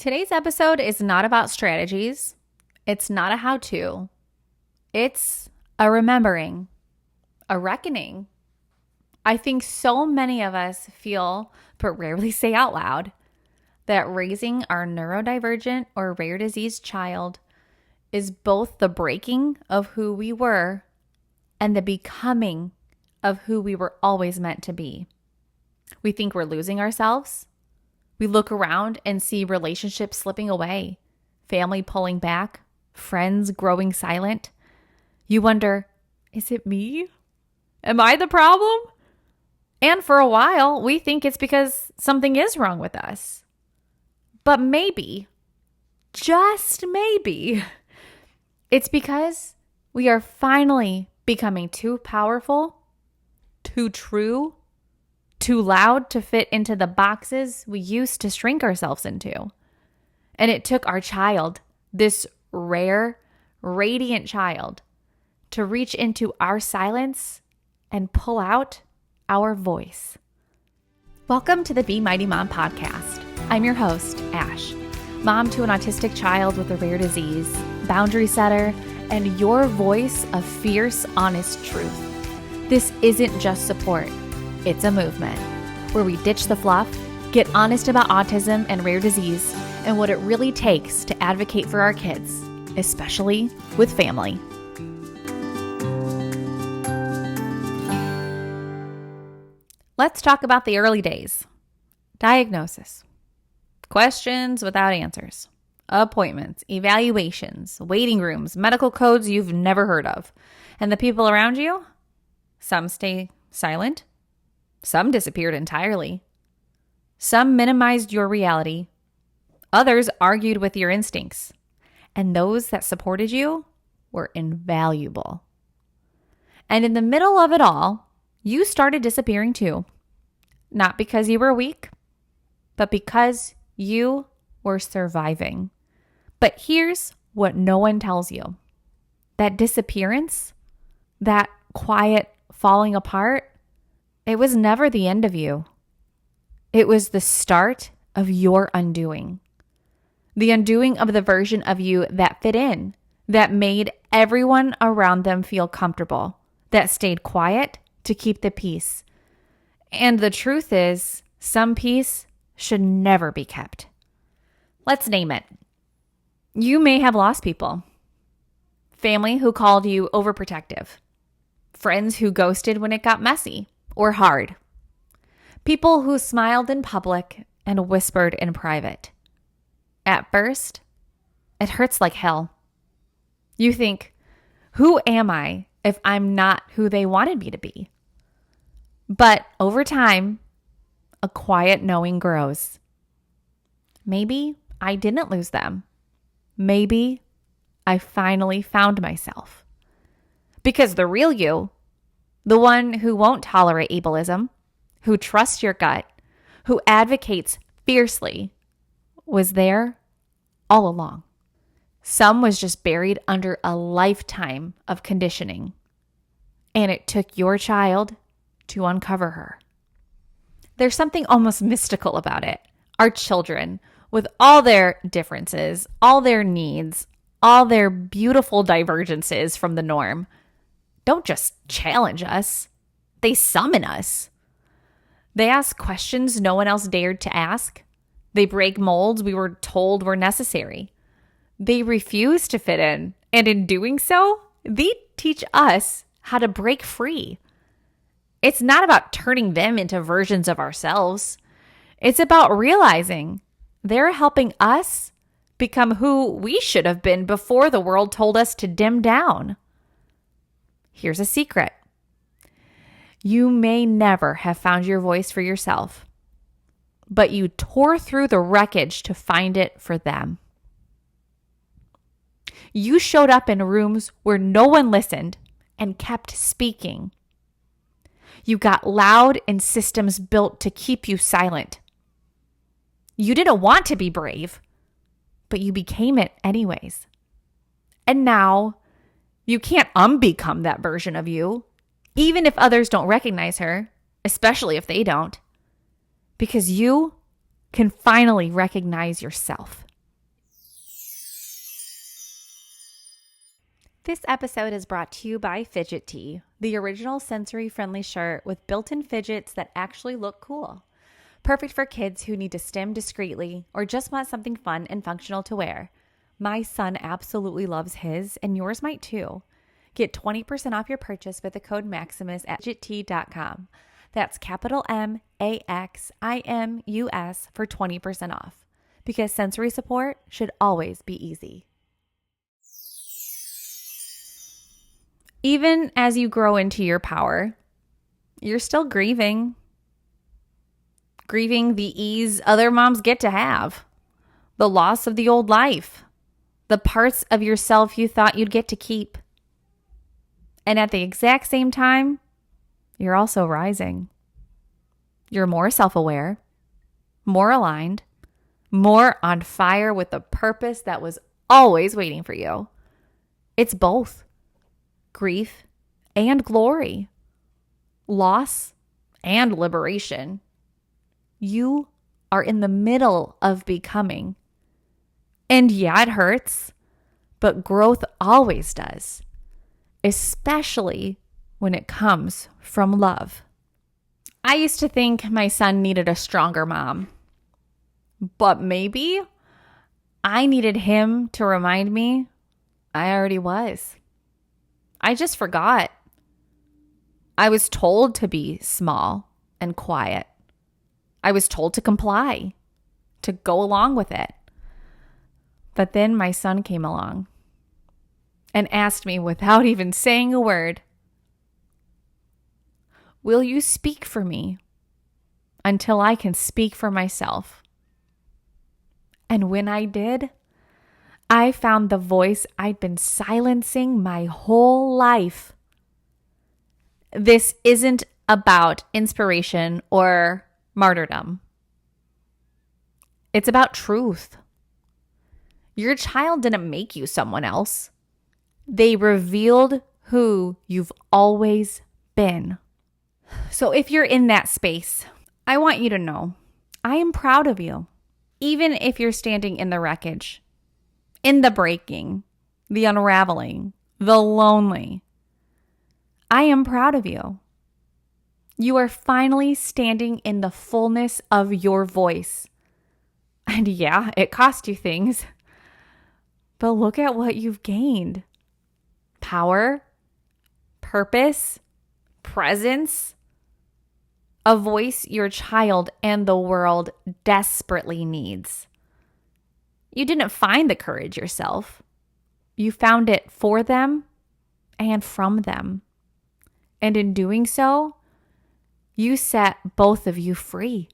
Today's episode is not about strategies. It's not a how-to. It's a remembering, a reckoning. I think so many of us feel, but rarely say out loud, that raising our neurodivergent or rare disease child is both the breaking of who we were and the becoming of who we were always meant to be. We think we're losing ourselves. We look around and see relationships slipping away, family pulling back, friends growing silent. You wonder, is it me? Am I the problem? And for a while, we think it's because something is wrong with us. But maybe, just maybe, it's because we are finally becoming too powerful, too true, too loud to fit into the boxes we used to shrink ourselves into. And it took our child, this rare, radiant child, to reach into our silence and pull out our voice. Welcome to the Be Mighty Mom podcast. I'm your host, Ash, mom to an autistic child with a rare disease, boundary setter, and your voice of fierce, honest truth. This isn't just support. It's a movement where we ditch the fluff, get honest about autism and rare disease, and what it really takes to advocate for our kids, especially with family. Let's talk about the early days. Diagnosis. Questions without answers. Appointments, evaluations, waiting rooms, medical codes you've never heard of. And the people around you? Some stay silent. Some disappeared entirely. Some minimized your reality. Others argued with your instincts. And those that supported you were invaluable. And in the middle of it all, you started disappearing too. Not because you were weak, but because you were surviving. But here's what no one tells you. That disappearance, that quiet falling apart, it was never the end of you. It was the start of your undoing. The undoing of the version of you that fit in, that made everyone around them feel comfortable, that stayed quiet to keep the peace. And the truth is, some peace should never be kept. Let's name it. You may have lost people. Family who called you overprotective. Friends who ghosted when it got messy or hard. People who smiled in public and whispered in private. At first, it hurts like hell. You think, who am I if I'm not who they wanted me to be? But over time, a quiet knowing grows. Maybe I didn't lose them. Maybe I finally found myself. Because the real you, the one who won't tolerate ableism, who trusts your gut, who advocates fiercely, was there all along. Some was just buried under a lifetime of conditioning. And it took your child to uncover her. There's something almost mystical about it. Our children, with all their differences, all their needs, all their beautiful divergences from the norm, don't just challenge us. They summon us. They ask questions no one else dared to ask. They break molds we were told were necessary. They refuse to fit in. And in doing so, they teach us how to break free. It's not about turning them into versions of ourselves. It's about realizing they're helping us become who we should have been before the world told us to dim down. Here's a secret. You may never have found your voice for yourself, but you tore through the wreckage to find it for them. You showed up in rooms where no one listened and kept speaking. You got loud in systems built to keep you silent. You didn't want to be brave, but you became it anyways. And now you can't unbecome that version of you, even if others don't recognize her, especially if they don't, because you can finally recognize yourself. This episode is brought to you by Fidget Tee, the original sensory-friendly shirt with built-in fidgets that actually look cool. Perfect for kids who need to stim discreetly or just want something fun and functional to wear. My son absolutely loves his, and yours might too. Get 20% off your purchase with the code MAXIMUS at fidgettee.com. That's capital MAXIMUS for 20% off. Because sensory support should always be easy. Even as you grow into your power, you're still grieving. Grieving the ease other moms get to have. The loss of the old life. The parts of yourself you thought you'd get to keep. And at the exact same time, you're also rising. You're more self-aware, more aligned, more on fire with the purpose that was always waiting for you. It's both. Grief and glory. Loss and liberation. You are in the middle of becoming. And yeah, it hurts, but growth always does, especially when it comes from love. I used to think my son needed a stronger mom, but maybe I needed him to remind me I already was. I just forgot. I was told to be small and quiet. I was told to comply, to go along with it. But then my son came along and asked me without even saying a word, "Will you speak for me until I can speak for myself?" And when I did, I found the voice I'd been silencing my whole life. This isn't about inspiration or martyrdom. It's about truth. Your child didn't make you someone else. They revealed who you've always been. So if you're in that space, I want you to know I am proud of you. Even if you're standing in the wreckage, in the breaking, the unraveling, the lonely, I am proud of you. You are finally standing in the fullness of your voice. And yeah, it cost you things. But look at what you've gained. Power, purpose, presence, a voice your child and the world desperately needs. You didn't find the courage yourself. You found it for them and from them. And in doing so, you set both of you free.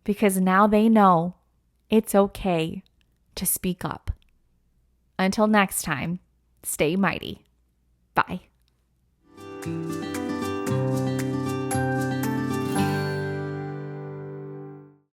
Because now they know it's okay to speak up. Until next time, stay mighty. Bye.